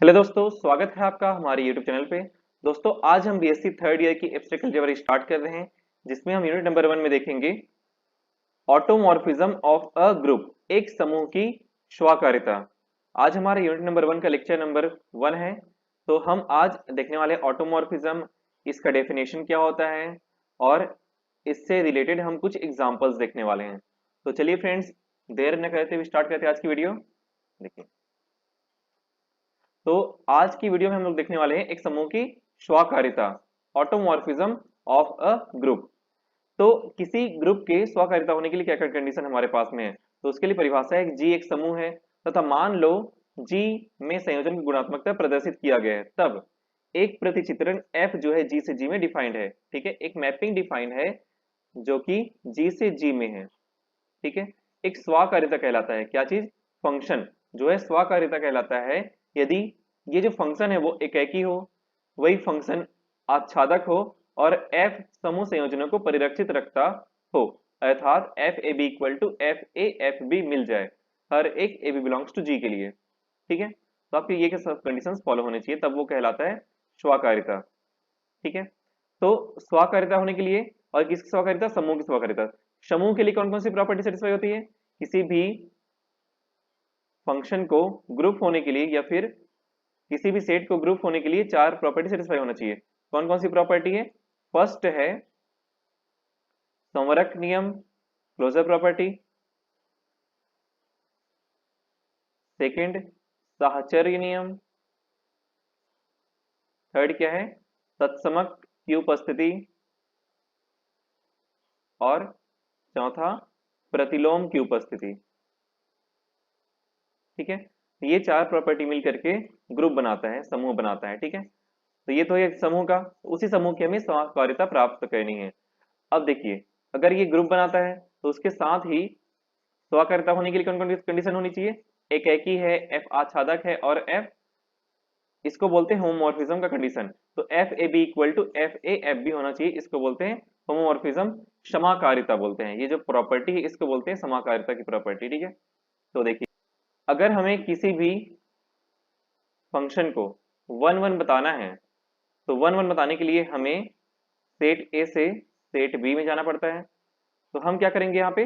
Hello दोस्तों, स्वागत है आपका हमारे यूट्यूब चैनल पे। दोस्तों, आज हम बीएससी थर्ड ईयर की एब्स्ट्रैक्ट अलजेब्रा स्टार्ट कर रहे हैं, जिसमें हम यूनिट नंबर 1 में देखेंगे ऑटोमॉर्फिज्म ऑफ अ ग्रुप, एक समूह की स्वकार्यता। आज हमारे यूनिट नंबर 1 का लेक्चर नंबर 1 है। तो हम आज देखने वाले ऑटोमॉर्फिज्म, इसका डेफिनेशन क्या होता है और इससे रिलेटेड हम कुछ एग्जांपल्स देखने वाले हैं। तो चलिए फ्रेंड्स, देर न करते हुए स्टार्ट करते हैं आज की वीडियो। देखिए, तो आज की वीडियो में हम लोग देखने वाले हैं एक समूह की स्वकार्यता, ऑटोमॉर्फिज्म ऑफ अ ग्रुप। तो किसी ग्रुप के स्वकार्यता होने के लिए क्या क्या कंडीशन हमारे पास में है, तो उसके लिए परिभाषा है जी एक समूह है तथा मान लो जी में संयोजन की गुणात्मकता प्रदर्शित किया गया है, तब एक प्रतिचित्रण एफ जो है जी से जी में डिफाइंड है। ठीक है, एक मैपिंग डिफाइंड है जो कि जी से जी में है। ठीक है, एक स्वकार्यता कहलाता है क्या चीज, फंक्शन जो है स्वकार्यता कहलाता है यदि ये जो फंक्शन है वो एकेकी हो, वही फंक्शन आच्छादक हो और एफ समूह संयोजनों को परिरक्षित रखता हो, अर्थात F A B equal to F A F B मिल जाए हर एक A B belongs to G के लिए। ठीक है, तो आपके ये सब कंडीशंस फॉलो होने चाहिए, तब वो कहलाता है स्वकार्यता। ठीक है, तो स्वकार्यता होने के लिए, और किसकी स्वकार्यता, समूह की स्वकार्यता। समूह के लिए कौन कौन सी प्रॉपर्टी सेटिस्फाई होती है, किसी भी फंक्शन को ग्रुप होने के लिए या फिर किसी भी सेट को ग्रुप होने के लिए चार प्रॉपर्टी सेटिस्फाई होना चाहिए। कौन कौन सी प्रॉपर्टी है, फर्स्ट है संवरक नियम, क्लोजर प्रॉपर्टी। सेकंड साहचर्य नियम। थर्ड क्या है, तत्समक की उपस्थिति। और चौथा प्रतिलोम की उपस्थिति। ठीक है, ये चार प्रॉपर्टी मिल करके ग्रुप बनाता है, समूह बनाता है। ठीक है, तो ये तो एक समूह का, उसी समूह की हमें स्वकार्यता प्राप्त करनी है। अब देखिए, अगर ये ग्रुप बनाता है तो उसके साथ ही स्वकार्यता होने के लिए कौन कौन कंडीशन होनी चाहिए, एक ही है, एफ आच्छादक है और एफ, इसको बोलते हैं होमोमॉर्फिज्म का कंडीशन। तो F A B equal to F A F B होना चाहिए, इसको बोलते हैं होमोमॉर्फिज्म, समाकारिता बोलते हैं। ये जो प्रॉपर्टी है इसको बोलते हैं समाकारिता की प्रॉपर्टी। ठीक है, तो देखिए, अगर हमें किसी भी फंक्शन को वन वन बताना है, तो वन वन बताने के लिए हमें सेट ए से सेट बी में जाना पड़ता है। तो हम क्या करेंगे, यहाँ पे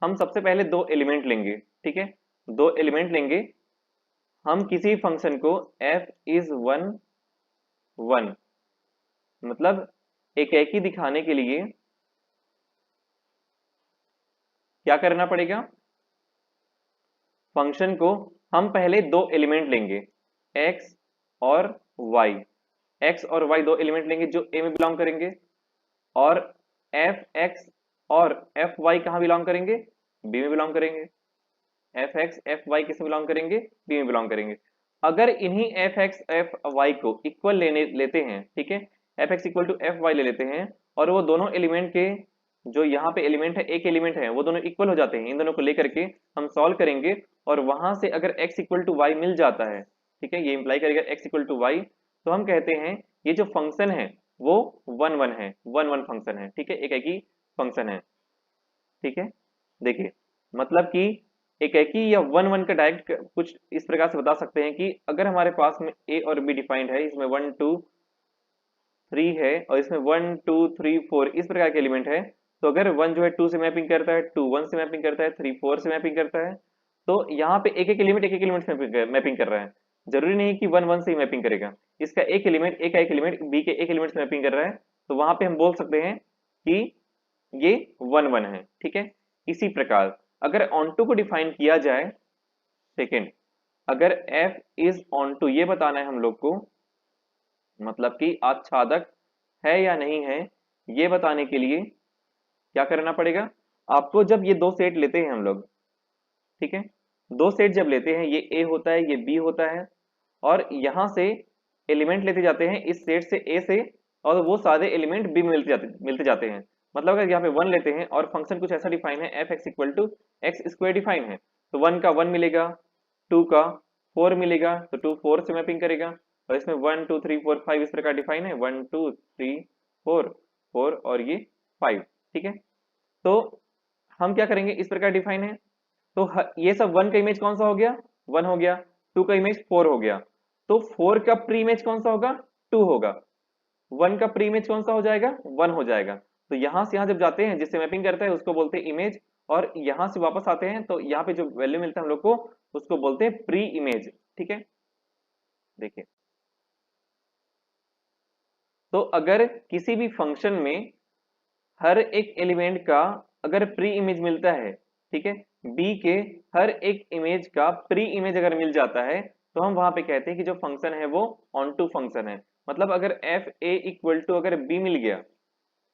हम सबसे पहले दो एलिमेंट लेंगे। ठीक है, दो एलिमेंट लेंगे, हम किसी फंक्शन को एफ इज वन वन, मतलब एक ही दिखाने के लिए क्या करना पड़ेगा, फंक्शन को हम पहले दो एलिमेंट लेंगे, एक्स और वाई। एक्स और वाई दो एलिमेंट लेंगे जो ए में बिलोंग करेंगे, और एफ एक्स और एफ वाई कहाँ बिलोंग करेंगे, बी में बिलोंग करेंगे। एफ एक्स एफ वाई किस में बिलोंग करेंगे, बी में बिलोंग करेंगे। अगर इन्हीं एफ एक्स एफ वाई को इक्वल लेते हैं, ठीक है, F X equal to F Y ले लेते हैं, और वो दोनों एलिमेंट के जो यहाँ पे एलिमेंट है, एक एलिमेंट है, वो दोनों इक्वल हो जाते हैं, इन दोनों को लेकर के हम सॉल्व करेंगे, और वहां से अगर x इक्वल टू वाई मिल जाता है, ठीक है, ये इंप्लाई करेगा x इक्वल टू वाई, तो हम कहते हैं ये जो फंक्शन है वो वन वन है, वन वन फंक्शन है। ठीक है, एक ही फंक्शन है। ठीक है, देखिए, मतलब कि एक या वन वन का डायरेक्ट कुछ इस प्रकार से बता सकते हैं कि अगर हमारे पास में ए और बी डिफाइंड है, इसमें 1 2 3 है और इसमें 1 2 3 4 इस प्रकार के एलिमेंट है, तो अगर 1 जो है 2 से मैपिंग करता है, 2 1 से मैपिंग करता है, 3 4 से मैपिंग करता है, तो यहाँ पे एक एक एलिमेंट से मैपिंग कर रहा है। जरूरी नहीं कि 1 1 से ही मैपिंग करेगा, इसका एक एलिमेंट एक एलिमेंट बी के एक एलिमेंट से मैपिंग कर रहा है, तो वहां पे हम बोल सकते हैं कि ये 1 1 है। ठीक है, इसी प्रकार अगर ऑन टू को डिफाइन किया जाए, सेकेंड, अगर f इज ऑन टू ये बताना है हम लोग को, मतलब कि आच्छादक है या नहीं है, ये बताने के लिए क्या करना पड़ेगा आपको, जब ये दो सेट लेते हैं हम लोग, ठीक है, दो सेट जब लेते हैं, ये ए होता है, ये बी होता है, और यहां से एलिमेंट लेते जाते हैं इस सेट से ए से, और वो सारे एलिमेंट बी में मिलते जाते हैं। मतलब अगर यहाँ पे वन लेते हैं और फंक्शन कुछ ऐसा डिफाइन है, F X equal to X square define है, तो वन का वन मिलेगा, टू का फोर मिलेगा, तो टू फोर से मैपिंग करेगा, और इसमें 1 2 3 4 5 इस प्रकार डिफाइन है, 1 2 3 4 4 और ये 5। ठीक है, तो हम क्या करेंगे, इस प्रकार डिफाइन है, तो ये सब वन का इमेज कौन सा हो गया, वन हो गया, टू का इमेज फोर हो गया, तो 4 का प्री इमेज कौन सा होगा, 2 होगा। 1 का प्री इमेज कौन सा हो जाएगा, 1 हो जाएगा। तो यहां से यहां जब जाते हैं, जिससे मैपिंग करता है उसको बोलते हैं इमेज, और यहां से वापस आते हैं तो यहाँ पे जो वैल्यू मिलता है हम लोग को उसको बोलते हैं प्री इमेज। ठीक है, देखिए, तो अगर किसी भी फंक्शन में हर एक एलिमेंट का अगर प्री इमेज मिलता है, ठीक है, बी के हर एक इमेज का प्री इमेज अगर मिल जाता है, तो हम वहां पे कहते हैं कि जो फंक्शन है वो ऑन टू फंक्शन है। मतलब अगर एफ ए इक्वल टू अगर बी मिल गया,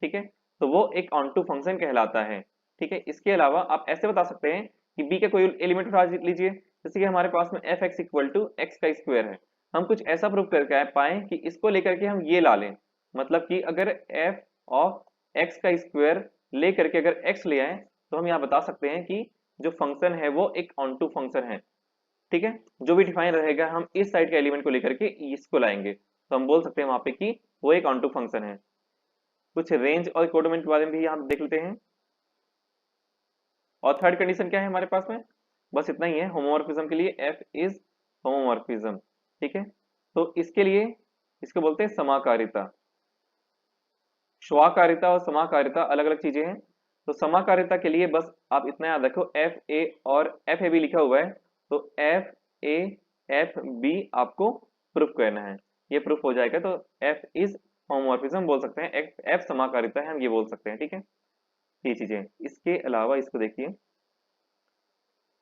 ठीक है, तो वो एक ऑन टू फंक्शन कहलाता है। ठीक है, इसके अलावा आप ऐसे बता सकते हैं कि बी का कोई एलिमेंट उठा लीजिए, जैसे कि हमारे पास में F X equal to X का स्क्वायर है, हम कुछ ऐसा प्रूव करके पाए कि इसको लेकर के हम ये ला लें, मतलब कि अगर एफ ऑफ एक्स का स्क्वायर लेकर के अगर एक्स ले आए, तो हम यहाँ बता सकते हैं कि जो फंक्शन है वो एक ऑन टू फंक्शन है। ठीक है, जो भी डिफाइन रहेगा हम इस साइड के एलिमेंट को लेकर के इसको लाएंगे, तो हम बोल सकते हैं वहां पे कि वो एक ऑन टू फंक्शन है। कुछ रेंज और कोडोमेन के बारे में भी हम देख लेते हैं। और थर्ड कंडीशन क्या है हमारे पास में, बस इतना ही है होमोमॉर्फिज्म के लिए, एफ इज होमोमॉर्फिज्म। ठीक है, तो इसके लिए इसको बोलते हैं समाकारिता। स्वाकारिता और समाकारिता अलग अलग चीजें हैं। तो समाकारिता के लिए बस आप इतना याद रखो, एफ ए और एफ ए बी लिखा हुआ है, तो एफ ए एफ बी आपको प्रूफ करना है। ये प्रूफ हो जाएगा तो एफ इज होमोमॉर्फिज्म बोल सकते हैं, एफ एफ समाकारिता है हम ये बोल सकते हैं। ठीक है, ये चीजें। इसके अलावा इसको देखिए,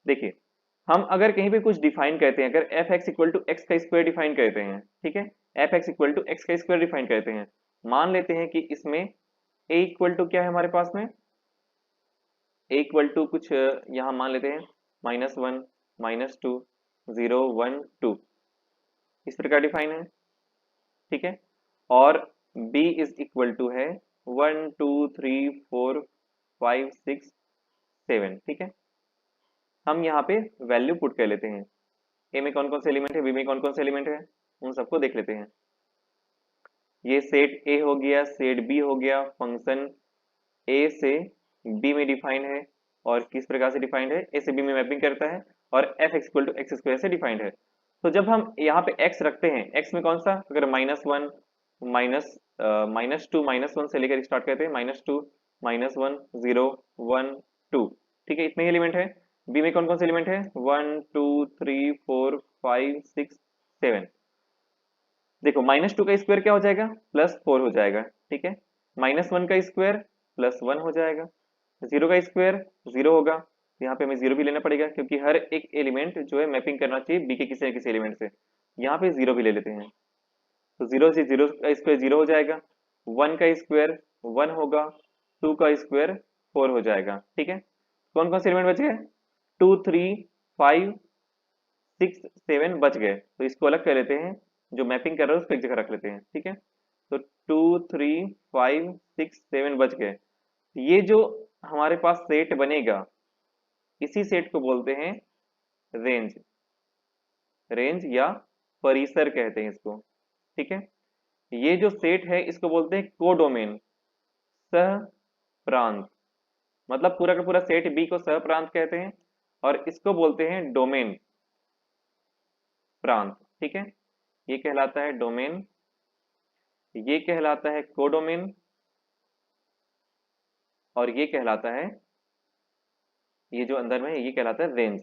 देखिए हम अगर कहीं पे कुछ डिफाइन करते हैं, अगर F X equal to X का स्क्वायर डिफाइन करते हैं, ठीक है, F X equal to X का स्क्वायर डिफाइन करते हैं, मान लेते हैं कि इसमें ए इक्वल टू क्या है हमारे पास में, ए इक्वल टू कुछ यहाँ मान लेते हैं -1 -2 0 1 2, इस प्रकार डिफाइन है। ठीक है, और b इज इक्वल टू है 1 2 3 4 5 6 7। ठीक है, हम यहाँ पे वैल्यू पुट कर लेते हैं, ए में कौन कौन से एलिमेंट है, बी में कौन कौन से एलिमेंट है, उन सबको देख लेते हैं। ये सेट ए हो गया, सेट बी हो गया, फंक्शन ए से बी में डिफाइंड है, और किस प्रकार से डिफाइंड है, ए से बी में मैपिंग करता है, और F X equal to X square से डिफाइंड है। तो जब हम यहाँ पे एक्स रखते हैं, एक्स में कौन सा, अगर -1 -2 -1 से लेकर स्टार्ट करते हैं, -2 -1 0 1 2। ठीक है, इतने ही एलिमेंट है। बी में कौन कौन से एलिमेंट है, 1 2 3 4 5 6 7। देखो -2 का स्क्वायर क्या हो जाएगा, +4 हो जाएगा। ठीक है, -1 का स्क्वायर +1 हो जाएगा, 0 का स्क्वायर 0 होगा, यहाँ पे हमें 0 भी लेना पड़ेगा क्योंकि हर एक एलिमेंट जो है मैपिंग करना चाहिए बी के किसी न किसी एलिमेंट से। यहाँ पे 0 भी ले लेते हैं, तो 0 से 0 का स्क्वायर 0 हो जाएगा, 1 का स्क्वायर 1 होगा, 2 का स्क्वायर 4 हो जाएगा। ठीक है, कौन कौन से एलिमेंट बच गए, 2 3 5 6 7 बच गए, तो इसको अलग कर लेते हैं, जो मैपिंग कर रहा है उसको एक जगह रख लेते हैं। ठीक है, तो 2 3 5 6 7 बच गए। ये जो हमारे पास सेट बनेगा, इसी सेट को बोलते हैं रेंज, रेंज या परिसर कहते हैं इसको। ठीक है, ये जो सेट है इसको बोलते हैं कोडोमेन, सह प्रांत। मतलब पूरा का पूरा सेट बी को सह प्रांत कहते हैं, और इसको बोलते हैं डोमेन प्रांत। ठीक है, ये कहलाता है डोमेन, ये कहलाता है कोडोमेन, और ये कहलाता है, ये जो अंदर में है ये कहलाता है रेंज।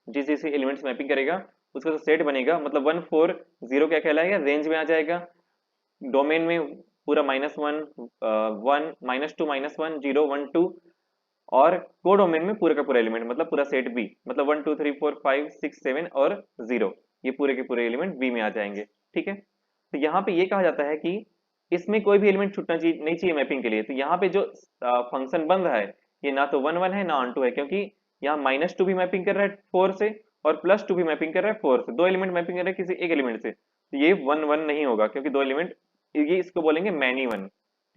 जिस जिस एलिमेंट्स मैपिंग करेगा उसका जो सेट बनेगा, मतलब 1 4 0 क्या कहलाएगा, रेंज में आ जाएगा। डोमेन में पूरा -1 1 -2 -1 0 1 2, और कोडोमेन में पूरे का पूरा एलिमेंट मतलब पूरा सेट बी, मतलब 1 2 3 4 5 6 7 और 0, ये पूरे के पूरे एलिमेंट बी में आ जाएंगे। ठीक है, तो यहाँ पे ये कहा जाता है कि इसमें कोई भी एलिमेंट छूटना चाहिए नहीं चाहिए मैपिंग के लिए। तो यहाँ पे जो फंक्शन बन रहा है ये ना तो 1 1 है ना ऑन टू है, क्योंकि यहाँ -2 भी मैपिंग कर रहा है 4 से, और +2 भी मैपिंग कर रहा है 4 से, दो एलिमेंट मैपिंग कर रहे हैं किसी एक एलिमेंट से, तो ये 1 1 नहीं होगा क्योंकि दो एलिमेंट, ये इसको बोलेंगे मैनी वन।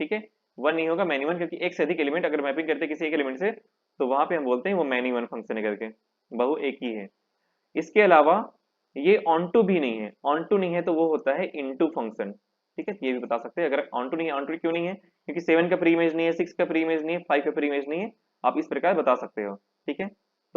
ठीक है, 1 नहीं होगा, मैनी वन, क्योंकि एक से अधिक एलिमेंट अगर मैपिंग करते हैं किसी एक एलिमेंट से, तो वहां पे हम बोलते हैं वो मैनी वन फंक्शन है करके, बहु एक ही है। इसके अलावा ये ऑन टू भी नहीं है, ऑन टू नहीं है तो वो होता है इनटू फंक्शन। ठीक है, ये भी बता सकते हैं, अगर ऑन टू नहीं है, ऑन टू क्यों नहीं है, क्योंकि 7 का प्री इमेज नहीं है, 6 का प्री इमेज नहीं है, 5 का प्री इमेज नहीं है, आप इस प्रकार बता सकते हो। ठीक है,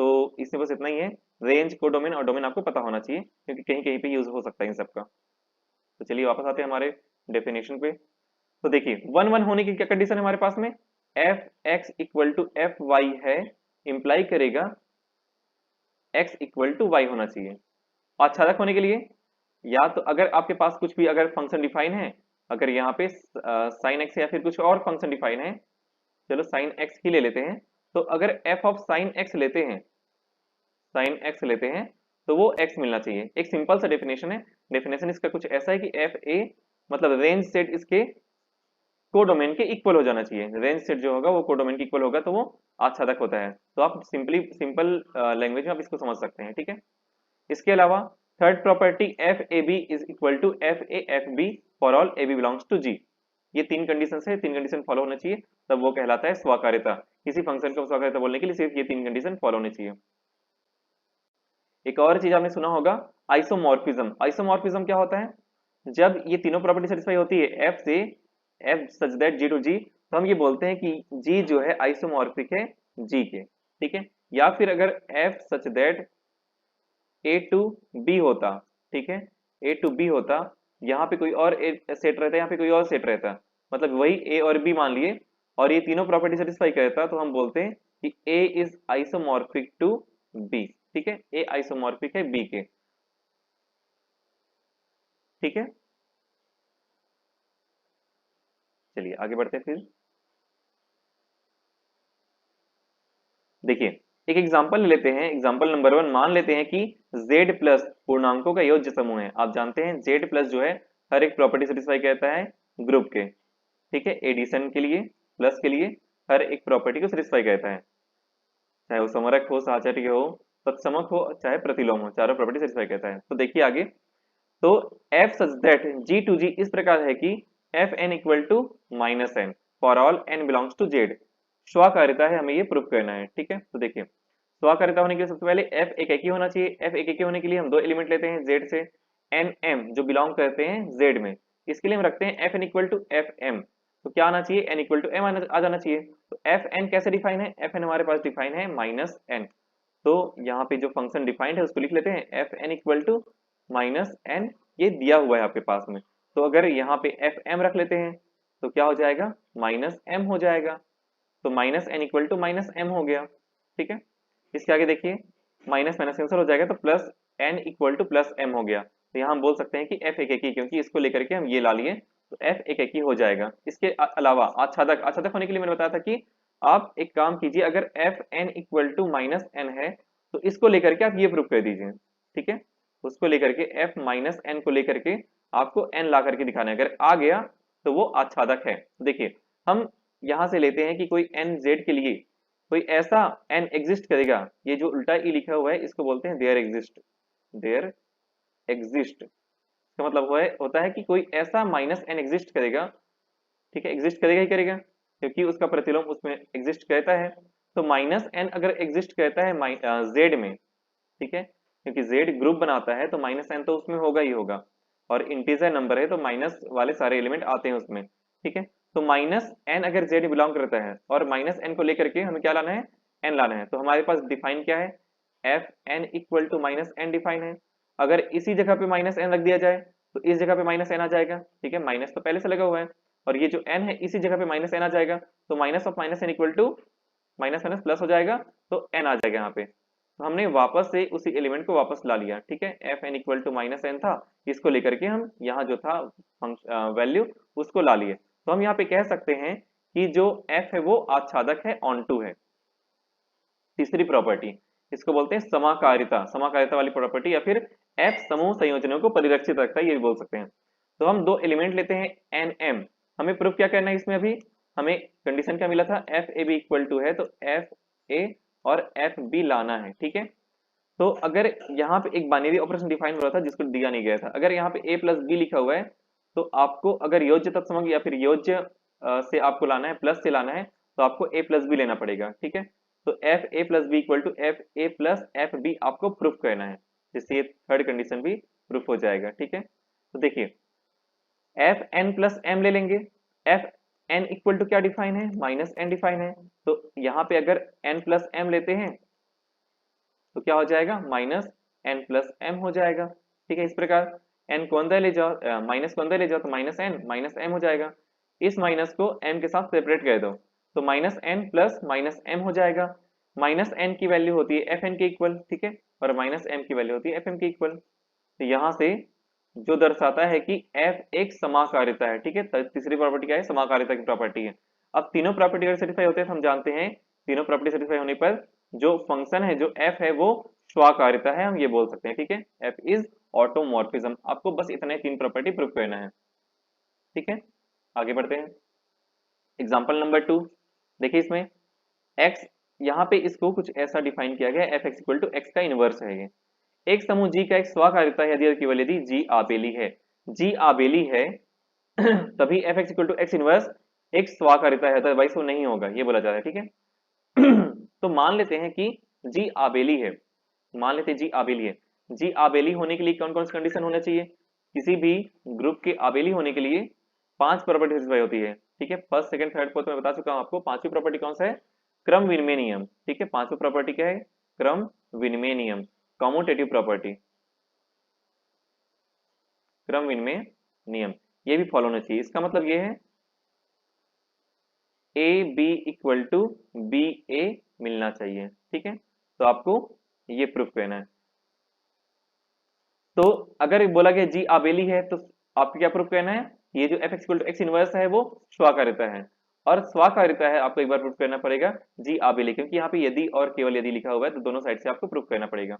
तो इसमें बस इतना ही है, रेंज, कोडोमेन और डोमेन आपको पता होना चाहिए क्योंकि कहीं कहीं पे यूज हो सकता है इन सबका। तो चलिए वापस आते हैं हमारे डेफिनेशन पे। तो देखिए 1 1 होने की क्या कंडीशन है हमारे पास में, F X equal to F Y है, इंप्लाई करेगा एक्स इक्वल टू वाई होना चाहिए। आच्छादक होने के लिए या तो अगर आपके पास कुछ भी अगर फंक्शन डिफाइन है, अगर यहाँ पे साइन एक्स या फिर कुछ और फंक्शन डिफाइन है, चलो साइन एक्स ही ले लेते हैं, तो अगर एफ ऑफ साइन एक्स लेते हैं, साइन एक्स लेते हैं तो वो एक्स मिलना चाहिए। एक सिंपल सा डेफिनेशन है, डेफिनेशन इसका कुछ ऐसा है कि एफ ए मतलब रेंज सेट इसके कोडोमेन के इक्वल हो जाना चाहिए, रेंज सेट जो होगा वो कोडोमेन के इक्वल होगा तो वो आच्छादक होता है। तो आप सिंपल लैंग्वेज में आप इसको समझ सकते हैं, ठीक है। इसके अलावा third property F A B is equal to F A F B for all A B belongs to G. ये तीन कंडीशन है, तीन कंडीशन फॉलो होना चाहिए तब वो कहलाता है स्वाकार्यता। किसी फंक्शन को स्वाकार्यता बोलने के लिए सिर्फ ये तीन कंडीशन फॉलो होनी चाहिए। एक और चीज आपने सुना होगा आइसोमॉर्फिज्म। आइसोमॉर्फिज्म क्या होता है, जब ये तीनों प्रॉपर्टी सेटिस्फाई होती है एफ से F such that G to G, तो हम ये बोलते हैं कि जी जो है आइसोमॉर्फिक है जी के, ठीक है। या फिर अगर F such that A to B होता, ठीक है, ए टू बी होता, यहाँ पे कोई और सेट रहता, यहाँ पे कोई और सेट रहता, मतलब वही ए और बी मान लिए और ये तीनों प्रॉपर्टी सेटिस्फाई करता, तो हम बोलते हैं कि ए इज आइसोमॉर्फिक टू बी, ठीक है, ए आइसोमॉर्फिक है बी के, ठीक है। चलिए आगे बढ़ते हैं फिर। देखिए एक एग्जांपल लेते हैं, एग्जांपल नंबर 1 मान लेते हैं कि z प्लस पूर्णांकों का योज्य समूह है। आप जानते हैं z प्लस जो है हर एक प्रॉपर्टी सेटिस्फाई करता है ग्रुप के, ठीक है, एडिशन के लिए प्लस के लिए हर एक प्रॉपर्टी को सेटिस्फाई करता है, चाहे वो समरक हो, साहचर्य हो, तत्समक हो, चाहे प्रतिलोम हो, चारों प्रॉपर्टी सेटिस्फाई करता है। तो देखिए आगे, तो f such that G to G इस प्रकार है कि F N equal to minus N for all N belongs to Z. स्वाकार्यता है, हमें ये प्रूफ करना है, ठीक है। तो देखिए स्वाकार्यता होने के लिए सबसे पहले f एक ही होना चाहिए। f एक ही होने के लिए हम दो एलिमेंट लेते हैं z से, एन एम जो बिलोंग करते हैं z में, इसके लिए हम रखते हैं F N equal to F M. तो क्या आना चाहिए, एन इक्वल टू एम आ जाना चाहिए। तो एफ एन कैसे डिफाइन है, एफ एन हमारे पास डिफाइन है माइनस एन। तो यहाँ पे जो फंक्शन डिफाइंड है उसको लिख लेते हैं F N equal to minus N, ये दिया हुआ है आपके पास में। तो अगर यहाँ पे एफ एम रख लेते हैं तो क्या हो जाएगा, माइनस एम हो जाएगा। तो minus N equal to minus M हो गया, ठीक है। इसके आगे देखिए माइनस माइनस कैंसिल हो जाएगा तो plus N equal to plus M हो गया। तो यहाँ हम बोल सकते हैं कि एफ एक ही, क्योंकि इसको लेकर के हम ये ला लिए तो एफ एक ही हो जाएगा। इसके अलावा आच्छादक, आच्छादक होने के लिए मैंने बताया था कि आप एक काम कीजिए, अगर F N equal to minus N है तो इसको लेकर के आप ये प्रूफ कर दीजिए, ठीक है। उसको लेकर के एफ माइनस एन को लेकर के आपको एन ला करके दिखाना है, अगर आ गया तो वो आच्छादक है। देखिए हम यहां से लेते हैं कि कोई एन जेड के लिए कोई ऐसा एन एग्जिस्ट करेगा, ये जो उल्टा ई लिखा हुआ है इसको बोलते हैं देयर एग्जिस्ट, देयर एग्जिस्ट का मतलब होता है कि कोई ऐसा माइनस एन एग्जिस्ट करेगा, ठीक है, एग्जिस्ट करेगा ही करेगा क्योंकि उसका प्रतिलोम उसमें एग्जिस्ट करता है। तो माइनस एन अगर एग्जिस्ट करता है जेड में, ठीक है, क्योंकि जेड ग्रुप बनाता है तो माइनस एन तो उसमें होगा ही होगा, और इंटीजर नंबर है तो माइनस वाले सारे एलिमेंट आते हैं उसमें, ठीक है। तो माइनस एन अगर जेड बिलोंग करता है और माइनस एन को लेकर के हमें क्या लाना है, एन लाना है, तो हमारे पास डिफाइन क्या है, F N equal to minus N define है। अगर इसी जगह पे माइनस एन रख दिया जाए तो इस जगह पे माइनस एन आ जाएगा, ठीक है, माइनस तो पहले से लगा हुआ है और ये जो एन है इसी जगह पे माइनस एन आ जाएगा, तो minus of minus N equal to minus minus plus हो जाएगा तो एन आ जाएगा यहाँ पे। तो हमने वापस से उसी एलिमेंट को वापस ला लिया, ठीक है, F N equal to minus N था, इसको लेकर के हम यहाँ जो था वैल्यू उसको ला लिए। तो हम यहाँ पे कह सकते हैं कि जो एफ है वो आच्छादक है, ऑन टू है। तीसरी प्रॉपर्टी इसको बोलते हैं समाकारिता, समाकारिता वाली प्रॉपर्टी, या फिर एफ समूह संयोजनों को परिरक्षित रखता है, ये भी बोल सकते हैं। तो हम दो एलिमेंट लेते हैं एन एम, हमें प्रूफ क्या करना है इसमें, अभी हमें कंडीशन क्या मिला था, F A B equal to है तो एफ ए और एफ बी लाना है, ठीक है। तो अगर यहाँ पे एक बाइनरी ऑपरेशन डिफाइन हो रहा था जिसको दिया नहीं गया था, अगर यहाँ पे ए प्लस बी लिखा हुआ है तो आपको अगर योज्य तत्समक या फिर योज्य से आपको लाना है, प्लस से लाना है, तो आपको ए प्लस बी लेना पड़ेगा, ठीक है। तो F A plus B equal to F A plus F B आपको प्रूफ करना है, जिससे ये थर्ड कंडीशन भी प्रूफ हो जाएगा, ठीक है। तो देखिए एफ एन प्लस एम ले लेंगे, एफ एन इक्वल टू क्या डिफाइन है, माइनस एन डिफाइन है। तो यहाँ पे अगर एन प्लस एम लेते हैं तो क्या हो जाएगा माइनस एन प्लस एम हो जाएगा। ठीक है, इस प्रकार एन को अंदर ले जाओ, माइनस को अंदर ले जाओ तो माइनस एम हो जाएगा। इस माइनस को एम के साथ सेपरेट कर दो तो minus N plus minus M हो जाएगा। माइनस एन की वैल्यू होती है एफ एन के इक्वल, ठीक है, और माइनस एम की वैल्यू होती है एफ एम के इक्वल। तो यहाँ से जो दर्शाता है कि एफ एक समाकारिता है। ठीक है, तीसरी प्रॉपर्टी क्या है, समाकारिता की प्रॉपर्टी है। अब तीनों प्रॉपर्टी अगर सेटिस्फाई होते हैं तो हम जानते हैं तीनों प्रॉपर्टी सेटिस्फाई होने पर जो फंक्शन है, जो एफ है, वो स्वाकारिता है, हम ये बोल सकते हैं। ठीक है, एफ इज ऑटोमॉर्फिज्म। आपको बस इतने तीन प्रॉपर्टी प्रूव करना है। ठीक है, आगे बढ़ते हैं। एग्जाम्पल नंबर 2 देखिए, इसमें x, यहाँ पे इसको कुछ ऐसा डिफाइन किया गया, F X equal to X का इनवर्स है। ये एक समूह G का एक स्वाकारिता है यदि केवल यदि G आबेली है। G आबेली है तभी F X equal to X inverse एक स्वाकारिता है, अदरवाइज वो नहीं होगा, ये बोला जा रहा है। ठीक है तो मान लेते हैं कि G आबेली है, मान लेते हैं G आबेली है। G आबेली होने के लिए कौन कौन सी कंडीशन होना चाहिए, किसी भी ग्रुप के आबेली होने के लिए 5 प्रॉपर्टी सेटिस्फाई होती है। ठीक है, फर्स्ट सेकंड थर्ड फोर्थ में बता चुका हूं आपको। पांचवी प्रॉपर्टी कौन सा है, क्रम विनिमय नियम। ठीक है, पांचवी प्रॉपर्टी क्या है, क्रम विनिमय नियम, कॉम्यूटेटिव प्रॉपर्टी, क्रम विनिमय नियम, ये भी फॉलो होना चाहिए। इसका मतलब ये है A B equal to B A मिलना चाहिए। ठीक है, तो आपको ये प्रूफ करना है। तो अगर बोला गया जी आबेली है तो आपको क्या प्रूफ करना है, ये जो F X equal to X inverse है वो स्वाकारिता है, और स्वाकारिता है आपको एक बार प्रूफ करना पड़ेगा जी आबेली, क्योंकि यहाँ पे यदि और केवल यदि लिखा हुआ है तो दोनों साइड से आपको प्रूफ करना पड़ेगा।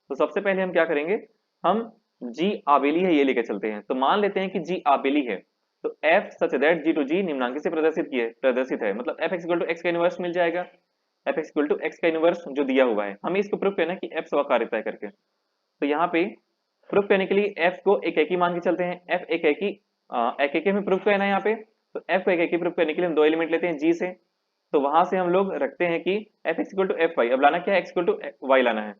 तो सबसे पहले हम क्या करेंगे, हम जी आबेली है ये लेकर चलते हैं। तो मान लेते हैं कि जी आबेली है, तो F such that G to G निम्नांकित से प्रदर्शित है, मतलब F X equal to X का इनवर्स मिल जाएगा। F X equal to X का इनवर्स जो दिया हुआ है, हमें इसको प्रूफ करना है कि एफ स्वाकारिता है करके। तो यहाँ पे प्रूफ करने के लिए एफ को एक एक ही मान के चलते हैं। एफ एक एक में प्रूफ करना है यहाँ पे। तो एफ को एक एक ही प्रूफ करने के लिए हम दो एलिमेंट लेते हैं जी से। तो वहां से हम लोग रखते हैं कि F X equal to F Y, अब लाना क्या है, एक्स इक्वल टू वाई लाना है।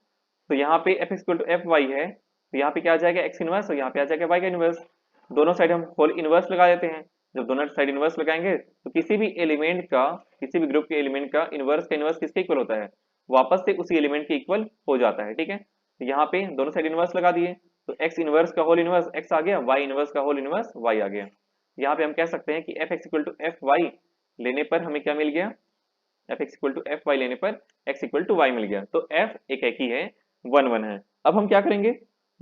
तो यहाँ पे F X equal to F Y है, तो यहाँ पे क्या आ जाएगा एक्स इनवर्स, और यहाँ पे आ जाएगा वाई का इनवर्स। दोनों साइड हम होल इनवर्स लगा देते हैं। जब दोनों साइड इनवर्स लगाएंगे तो किसी भी एलिमेंट का, किसी भी ग्रुप के एलिमेंट का इनवर्स किसके इक्वल होता है, वापस से उसी एलिमेंट के इक्वल हो जाता है। ठीक है, तो यहाँ पे दोनों साइड इनवर्स लगा दिए तो एक्स इनवर्स का होल इनवर्स एक्स आ गया, वाई इनवर्स का होल इनवर्स वाई आ गया। यहाँ पे हम कह सकते हैं कि F X equal to F Y लेने पर हमें क्या मिल गया, F X equal to F Y लेने पर एक्स इक्वल टू वाई मिल गया। तो एफ एक ही है, 1 1 है। अब हम क्या करेंगे,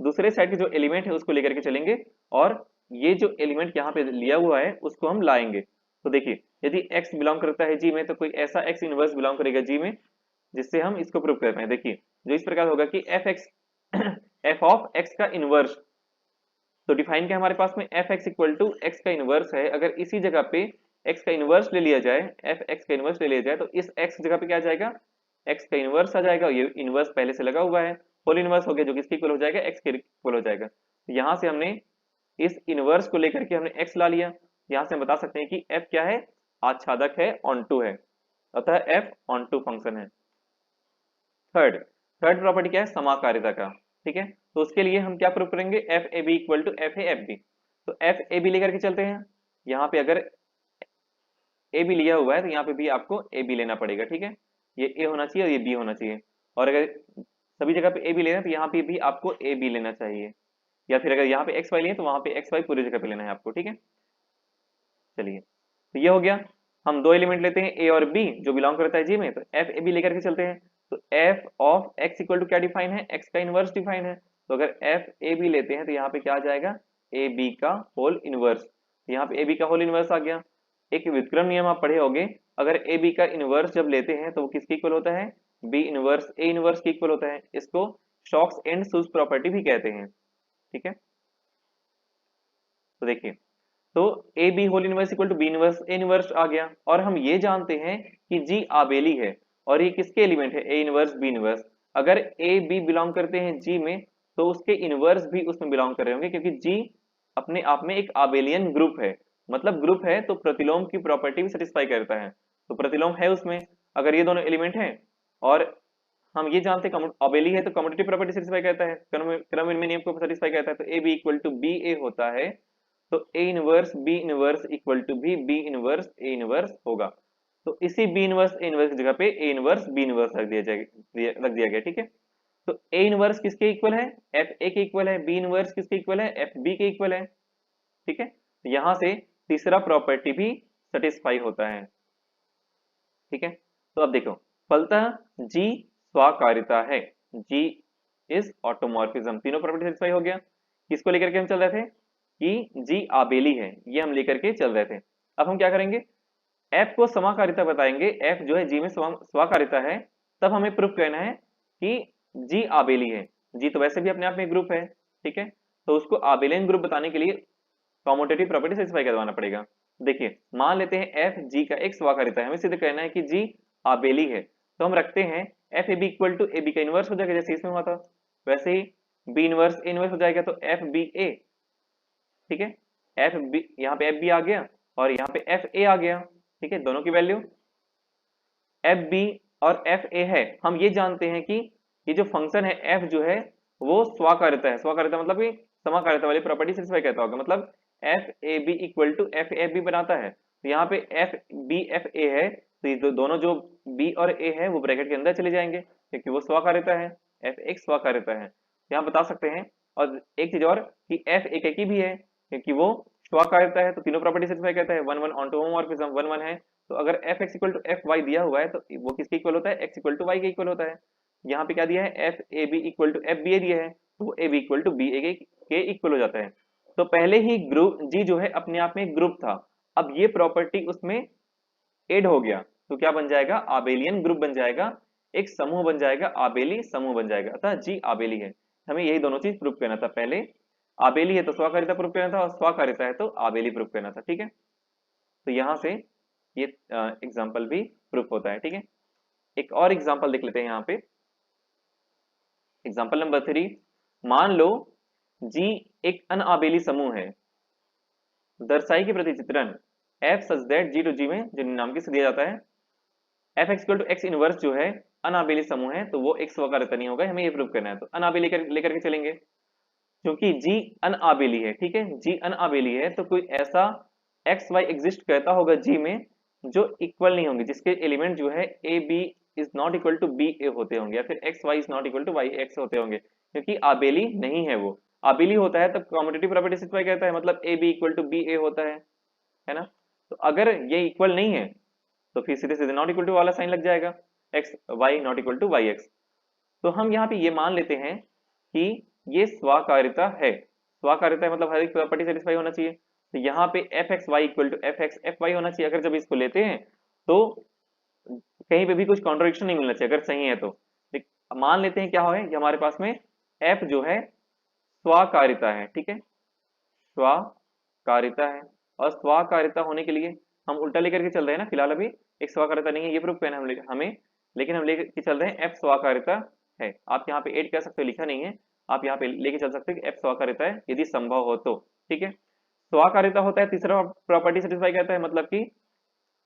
दूसरे साइड के जो एलिमेंट है उसको लेकर के चलेंगे, और ये जो एलिमेंट यहाँ पे लिया हुआ है उसको हम लाएंगे। तो देखिए, यदि x बिलोंग करता है जी में तो कोई ऐसा x इनवर्स बिलोंग करेगा जी में जिससे हम इसको प्रूव कर रहे हैं। देखिए, जो इस प्रकार होगा कि F X F of X का इनवर्स, तो डिफाइन क्या हमारे पास में, F X equal to X का इनवर्स है। अगर इसी जगह पे एक्स का इनवर्स ले लिया जाए, एफ एक्स का इनवर्स ले लिया जाए, तो इस एक्स जगह पे क्या आ जाएगा, एक्स का इनवर्स आ जाएगा। ये इनवर्स पहले से लगा हुआ है, होल इनवर्स हो गया, जो किसके इक्वल हो जाएगा, एक्स के इक्वल हो जाएगा। तो यहाँ से हमने इस इनवर्स को लेकर के हमने एक्स ला लिया। यहाँ से हम बता सकते हैं कि एफ क्या है, आच्छादक है, ऑन टू है, अतः एफ ऑन टू फंक्शन है। थर्ड प्रॉपर्टी क्या है, समाकारिता का। ठीक है, तो उसके लिए हम क्या प्रूव करेंगे, F A B equal to F A F B. तो एफ ए बी लेकर के चलते हैं। यहाँ पे अगर ए बी लिया हुआ है तो यहाँ पे भी आपको ए बी लेना पड़ेगा। ठीक है, ये ए होना चाहिए और ये बी होना चाहिए, और अगर सभी जगह पे ए बी लेना है तो यहाँ पे भी आपको ए बी लेना चाहिए, या फिर अगर यहाँ पे एक्स वाई लिए तो वहां पे एक्स वाई पूरी जगह पे लेना है आपको। ठीक है, चलिए, तो ये हो गया। हम दो एलिमेंट लेते हैं ए और बी जो बिलोंग करता है जी में, तो एफ ए बी लेकर के चलते हैं। तो F of X equal to क्या डिफाइन है, एक्स का इनवर्स डिफाइन है। तो अगर एफ ए बी लेते हैं तो यहाँ पे क्या आ जाएगा, ए बी का होल इनवर्स। यहाँ पे ए बी का होल इनवर्स आ गया। एक व्युत्क्रम नियम आप पढ़े होंगे, अगर ए बी का इनवर्स जब लेते हैं तो वो किसके इक्वल होता है, बी इनवर्स ए इनवर्स के इक्वल होता है। इसको शॉक्स एंड शूज प्रॉपर्टी भी कहते हैं। ठीक है, तो देखिए, तो A B whole inverse equal to B inverse A inverse आ गया, और हम ये जानते हैं कि जी आबेली है, और ये किसके एलिमेंट है, ए इनवर्स बी इनवर्स। अगर ए बी बिलोंग करते हैं जी में तो उसके इनवर्स भी उसमें बिलोंग कर रहे होंगे, क्योंकि जी अपने आप में एक आबेलियन ग्रुप है। मतलब ग्रुप है तो प्रतिलोम की प्रॉपर्टी भी सेटिस्फाई करता है, तो प्रतिलोम है उसमें। अगर ये दोनों एलिमेंट हैं, और हम ये जानते हैं आबेली है तो कम्यूटेटिव प्रॉपर्टी सेटिस्फाई करता है, क्रम विनिमय नियम को सेटिस्फाई करता है, तो A B equal to B A होता है। तो A inverse B inverse equal to भी बी इनवर्स ए इनवर्स होगा। तो इसी बी इनवर्स ए इनवर्स की जगह पे ए इनवर्स बी इनवर्स रख दिया गया। ठीक है, तो ए इनवर्स किसके इक्वल है, एफ ए के इक्वल है, बी इनवर्स किसके इक्वल है, एफ बी के इक्वल है। ठीक है, तो यहां से तीसरा प्रॉपर्टी भी सेटिस्फाई होता है। ठीक है, तो अब देखो फलतः जी स्वाकारिता है, जी इज ऑटोमॉर्फिज्म, तीनों प्रॉपर्टी सेटिस्फाई हो गया। किसको लेकर के हम चल रहे थे कि जी आबेली है, ये हम लेकर के चल रहे थे। अब हम क्या करेंगे, एफ को समाकारिता बताएंगे, एफ जो है जी में स्वाकारिता है, तब हमें प्रूफ करना है कि जी आबेली है। जी तो वैसे भी अपने आप में ग्रुप है। ठीक है, तो उसको आबेलियन ग्रुप बताने के लिए कॉम्यूटेटिव प्रॉपर्टी सेटिस्फाई करवाना पड़ेगा। देखिए मान लेते हैं एफ जी का एक स्वाकारिता है, हमें सिद्ध करना है कि जी आबेली है, तो हम रखते हैं F A B equal to A B का इनवर्स हो जाएगा, जैसे इसमें हुआ था वैसे ही बी इनवर्स ए इनवर्स हो जाएगा, तो एफ बी ए। ठीक है, एफ बी, यहाँ पे एफ बी आ गया और यहाँ पे एफ ए आ गया। ठीक है, दोनों की वैल्यू एफ बी और एफ ए है। हम ये जानते हैं कि ये जो फंक्शन है एफ जो है वो स्वाकारिता है, स्वाकारिता मतलब कि समाकारिता वाली प्रॉपर्टी सेटिस्फाई करता होगा, मतलब F A B equal to F A B बनाता है। तो यहाँ पे एफ बी एफ ए है, तो ये दोनों जो बी और ए है वो ब्रैकेट के अंदर चले जाएंगे क्योंकि वो स्वाकारिता है, एफ एक स्वाकारिता है। यहाँ बता सकते हैं, और एक चीज और कि एफ एक की भी है क्योंकि वो स्वाकारिता है, तो तीनों प्रॉपर्टी सेटिस्फाई करता है। One one onto homomorphism one one है, तो अगर F X equal to F Y दिया हुआ है तो वो किसके इक्वल होता है, एक्स इक्वल टू वाई के इक्वल होता है। यहाँ पे क्या दिया है, F A B equal to F B A दिया है, तो वो A B equal to B A के इक्वल हो जाता है। तो पहले ही ग्रुप जी जो है अपने आप में ग्रुप था, अब ये प्रॉपर्टी उसमें एड हो गया तो क्या बन जाएगा, आबेलियन ग्रुप बन जाएगा, एक समूह बन जाएगा, आबेली समूह बन जाएगा। अतः जी आबेली है, हमें यही दोनों चीज प्रूफ करना था, पहले आबेली है तो स्वाकारिता प्रूफ करना था और स्वाकारिता है तो आबेली प्रूफ करना था। ठीक है, तो यहां से ये एग्जाम्पल भी प्रूफ होता है। ठीक है, एक और एग्जाम्पल देख लेते हैं यहाँ पे, एग्जाम्पल नंबर 3। मान लो जी एक अनआबेली समूह है, दर्शाई के प्रति चित्रण F such that G to G में जो निम्नांकित से दिया जाता है, F X equal to X inverse जो है अनाबेली समूह है, तो वो एक स्वाकारिता नहीं होगा, हमें ये प्रूव करना है। तो अनाबेली लेकर के चलेंगे, क्योंकि जी अनआबेली है। ठीक है, जी अनआबेली है तो कोई ऐसा एक्स वाई एग्जिस्ट करता होगा जी में जो इक्वल नहीं होंगे, जिसके एलिमेंट जो है A B is not equal to B A होते होंगे, या फिर X Y is not equal to Y X होते होंगे, क्योंकि आबेली नहीं है। वो आबेली होता है तब कॉम्यूटेटिव प्रॉपर्टी सेटिस्फाई करता है, मतलब A B equal to B A होता है ना। तो अगर ये इक्वल नहीं है तो फिर सीधे सीधे नॉट इक्वल टू वाला साइन लग जाएगा, X Y not equal to Y X. तो हम यहाँ पे ये मान लेते हैं कि ये स्वाकारिता है, स्वाकारिता है मतलब हर एक प्रॉपर्टी सेटिस्फाई होना चाहिए। तो यहाँ पे F X Y equal to F X F Y होना चाहिए। अगर जब इसको लेते हैं तो कहीं पे भी कुछ कॉन्ट्रडिक्शन नहीं मिलना चाहिए, अगर सही है तो। मान लेते हैं क्या है कि हमारे पास में एफ जो है स्वाकारिता है। ठीक है, स्वाकारिता है, और स्वाकारिता होने के लिए हम उल्टा लेकर के चल रहे हैं ना, फिलहाल अभी एक स्वाकारिता नहीं है ये प्रूफ करना है हमें, लेकिन हम लेकर के चल रहे हैं एफ स्वाकारिता है। आप यहाँ पे ऐड कर सकते हो, लिखा नहीं है, आप यहाँ पे लेके चल सकते हो कि एफ स्वाकारिता है यदि संभव हो तो। ठीक है, स्वाकारिता होता है तीसरा प्रॉपर्टी सेटिस्फाई करता है, मतलब कि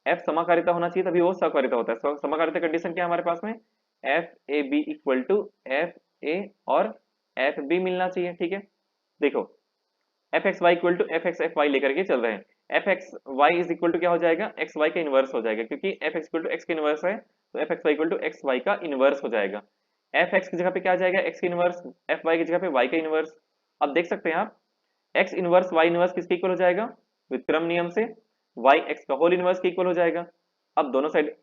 एफ समाकारिता होना चाहिए तभी वो स्वाकारिता होता है। समाकारिता कंडीशन क्या है हमारे पास में, F A B equal to F A और एफ बी मिलना चाहिए। ठीक है, देखो F X Y equal to F X F Y लेकर के चल रहे हैं, F X Y is equal to क्या हो जाएगा, एक्स वाई का इनवर्स हो जाएगा, क्योंकि F X equal to X का इनवर्स है तो F X Y equal to X Y का इनवर्स हो जाएगा। एफ एक्स की जगह पे क्या आ जाएगा, एक्स का इनवर्स, एफ वाई की जगह पे वाई का इनवर्स। अब देख सकते हैं आप एक्स इनवर्स वाई इनवर्स किसके इक्वल हो जाएगा, व्युत्क्रम नियम से वाई एक्स का होल इनवर्स के इक्वल हो जाएगा। अब दोनों साइड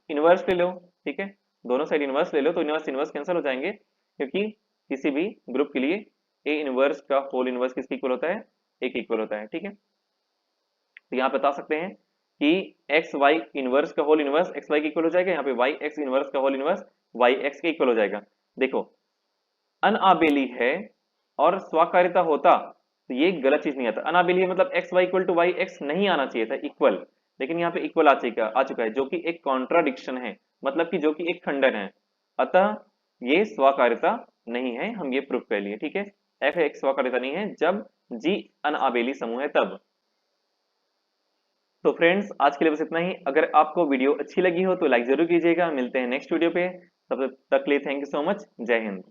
इनवर्स ले लो, ठीक है, दोनों साइड इनवर्स ले लो तो इनवर्स इनवर्स कैंसिल हो जाएंगे, क्योंकि किसी भी ग्रुप के लिए ए इनवर्स का होल इनवर्स किसके इक्वल होता है, ए के इक्वल होता है। ठीक है, तो यहाँ बता सकते हैं कि एक्स वाई इनवर्स का होल इनवर्स एक्स वाई के इक्वल हो जाएगा, यहाँ पे वाई एक्स इनवर्स का होल इनवर्स वाई एक्स के इक्वल हो जाएगा। देखो अनआबेली है और स्वाकारिता होता तो ये गलत चीज नहीं आता, अनआबेली है मतलब X Y equal to Y X नहीं आना चाहिए था इक्वल, लेकिन यहाँ पे इक्वल आ चुका है, जो कि एक कॉन्ट्राडिक्शन है, मतलब कि जो कि एक खंडन है, अतः ये स्वाकारिता नहीं है, हम ये प्रूफ कर लिए। ठीक है, एफ एक्स स्वाकारिता नहीं है जब जी अनआबेली समूह है तब। तो फ्रेंड्स आज के लिए बस इतना ही, अगर आपको वीडियो अच्छी लगी हो तो लाइक जरूर कीजिएगा, मिलते हैं नेक्स्ट वीडियो पे, तब तक के लिए थैंक यू सो मच, जय हिंद।